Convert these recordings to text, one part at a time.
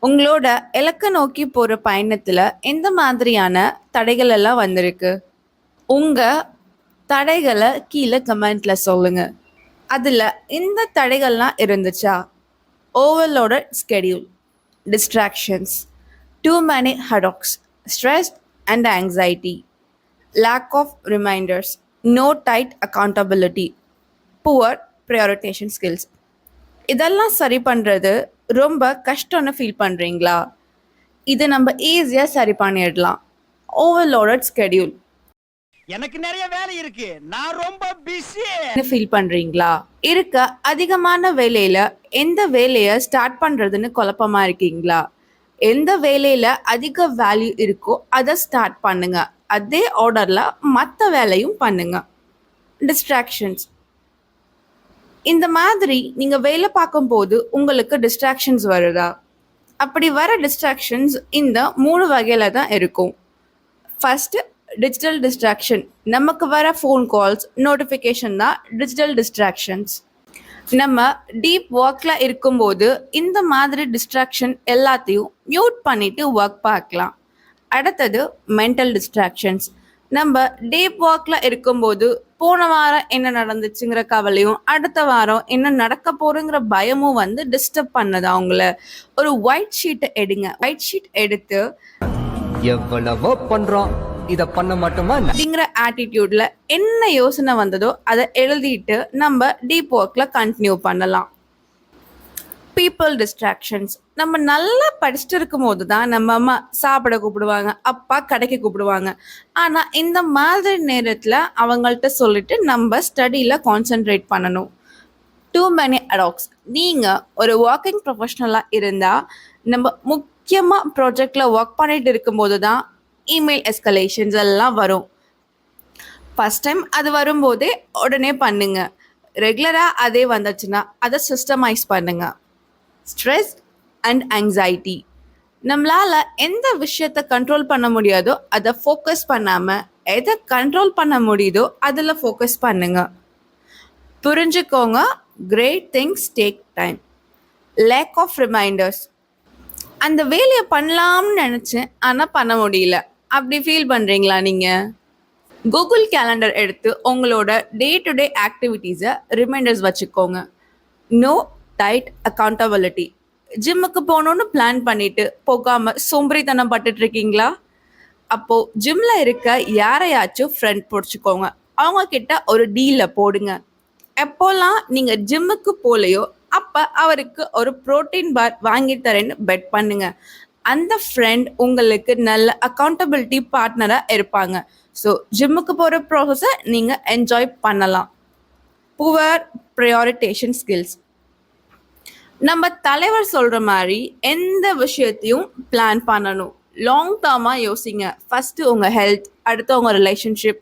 உங்களோட இலக்க நோக்கி போற பயணத்துல எந்த மாதிரியான தடைகள் எல்லாம் வந்திருக்கு? உங்க தடைகள கீழ கமெண்ட்ல சொல்லுங்க. அதுல இந்த தடைகள்லாம் இருந்துச்சா? Overloaded schedule, distractions, too many headaches, stress and anxiety, lack of reminders, no tight accountability, poor prioritization skills. இதெல்லாம் சரி பண்றது ரொம்ப கஷ்டம்னு ஃபீல் பண்றீங்களா? இது நம்ம ஈஸியா சரி பண்ணிடலாம். ஓவர்லோடட் ஸ்கெட்யூல் எனக்கு நிறைய வேலை இருக்கு, நான் ரொம்ப பிஸி. ஃபீல் பண்றீங்களா? இருக்க அதிகமான வேலையில எந்த வேலையை ஸ்டார்ட் பண்றதுன்னு குழப்பமா இருக்கீங்களா? எந்த வேலையில அதிக வேல்யூ இருக்கோ அதை ஸ்டார்ட் பண்ணுங்க. அதே ஆர்டர்ல மற்ற வேலையும் பண்ணுங்க. டிஸ்ட்ராக்ஷன்ஸ், இந்த மாதிரி நீங்க வேலை பார்க்கும்போது உங்களுக்கு டிஸ்ட்ராக்ஷன்ஸ் வருதா? அப்படி வர டிஸ்ட்ராக்ஷன்ஸ் இந்த 3 வகையில தான் இருக்கும். First, digital distraction. நமக்கு வர ஃபோன் கால்ஸ், நோட்டிஃபிகேஷன் தான் டிஜிட்டல் டிஸ்ட்ராக்ஷன்ஸ். நம்ம டீப் ஒர்க்கில் இருக்கும்போது இந்த மாதிரி டிஸ்ட்ராக்ஷன் எல்லாத்தையும் மியூட் பண்ணிட்டு ஒர்க் பார்க்கலாம். அடுத்தது மென்டல் டிஸ்ட்ராக்ஷன்ஸ். நம்ம டீப் ஒர்க்கில் இருக்கும்போது போன வாரம் என்ன நடந்துச்சுங்கிற கவலையும் அடுத்த வாரம் என்ன நடக்க போறங்கிற பயமும் வந்து டிஸ்டர்ப் பண்ணது அவங்கள. ஒரு ஒயிட் ஷீட்டை எடுங்க. ஒயிட் ஷீட் எடுத்து எவ்வளவோ பண்றோம், இத பண்ண மாட்டோமா அப்படிங்கிற ஆட்டிடியூட்ல என்ன யோசனை வந்ததோ அதை எழுதிட்டு நம்ம டீப் ஒர்க்ல கண்டினியூ பண்ணலாம். People distractions. நம்ம நல்லா படிச்சுட்டு இருக்கும் போது தான் நம்ம அம்மா சாப்பிட கூப்பிடுவாங்க, அப்பா கடைக்கு கூப்பிடுவாங்க. ஆனால் இந்த மாதிரி நேரத்தில் அவங்கள்ட்ட சொல்லிட்டு நம்ம ஸ்டடியில் கான்சென்ட்ரேட் பண்ணணும். Too many attacks. நீங்கள் ஒரு ஒர்க்கிங் ப்ரொஃபஷ்னலாக இருந்தால் நம்ம முக்கியமாக ப்ராஜெக்டில் ஒர்க் பண்ணிட்டு இருக்கும்போது தான் இமெயில் எஸ்கலேஷன்ஸ் எல்லாம் வரும். ஃபஸ்ட் டைம் அது வரும்போதே உடனே பண்ணுங்க. ரெகுலராக அதே வந்துச்சுன்னா அதை சிஸ்டமைஸ் பண்ணுங்க. Stress and anxiety. நம்மளால் எந்த விஷயத்தை கண்ட்ரோல் பண்ண முடியாதோ அதை ஃபோக்கஸ் பண்ணாமல் எதை கண்ட்ரோல் பண்ண முடியுதோ அதில் ஃபோக்கஸ் பண்ணுங்க. புரிஞ்சுக்கோங்க, great things take time. Lack of reminders. அந்த வேலையை பண்ணலாம்னு நினச்சேன் ஆனால் பண்ண முடியல. அப்படி ஃபீல் பண்ணுறீங்களா நீங்கள்? கூகுள் கேலண்டர் எடுத்து உங்களோட டே டு டே ஆக்டிவிட்டீஸை ரிமைண்டர்ஸ் வச்சுக்கோங்க. No tight accountability. ஜிம்முக்கு போகணுன்னு பிளான் பண்ணிட்டு போகாமல் சோம்பேறித்தனம் பட்டுட்டு இருக்கீங்களா? அப்போது ஜிம்மில் இருக்க யாரையாச்சும் ஃப்ரெண்ட் பிடிச்சிக்கோங்க. அவங்க கிட்ட ஒரு டீலை போடுங்க. எப்போல்லாம் நீங்கள் ஜிம்முக்கு போகலையோ அப்போ அவருக்கு ஒரு ப்ரோட்டீன் பார் வாங்கி தரேன்னு பெட் பண்ணுங்க. அந்த ஃப்ரெண்ட் உங்களுக்கு நல்ல அக்கௌண்டபிலிட்டி பார்ட்னராக இருப்பாங்க. ஸோ ஜிம்முக்கு போகிற ப்ராசஸை நீங்கள் என்ஜாய் பண்ணலாம். Poor prioritization skills. நம்ம தலைவர் சொல்கிற மாதிரி எந்த விஷயத்தையும் பிளான் பண்ணணும். லாங் டேர்மாக யோசிங்க. ஃபஸ்ட்டு உங்கள் ஹெல்த், அடுத்து உங்கள் ரிலேஷன்ஷிப்,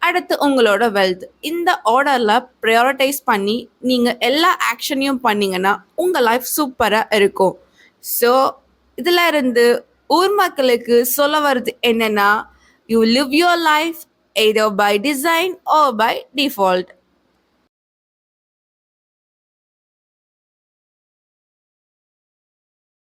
அடுத்து உங்களோட வெல்த். இந்த ஆர்டரில் ப்ரையாரிட்டைஸ் பண்ணி நீங்கள் எல்லா ஆக்ஷனையும் பண்ணிங்கன்னா உங்கள் லைஃப் சூப்பராக இருக்கும். ஸோ இதில் இருந்து ஊர் மக்களுக்கு சொல்ல வர்றது என்னென்னா, you live your life either by design or by default.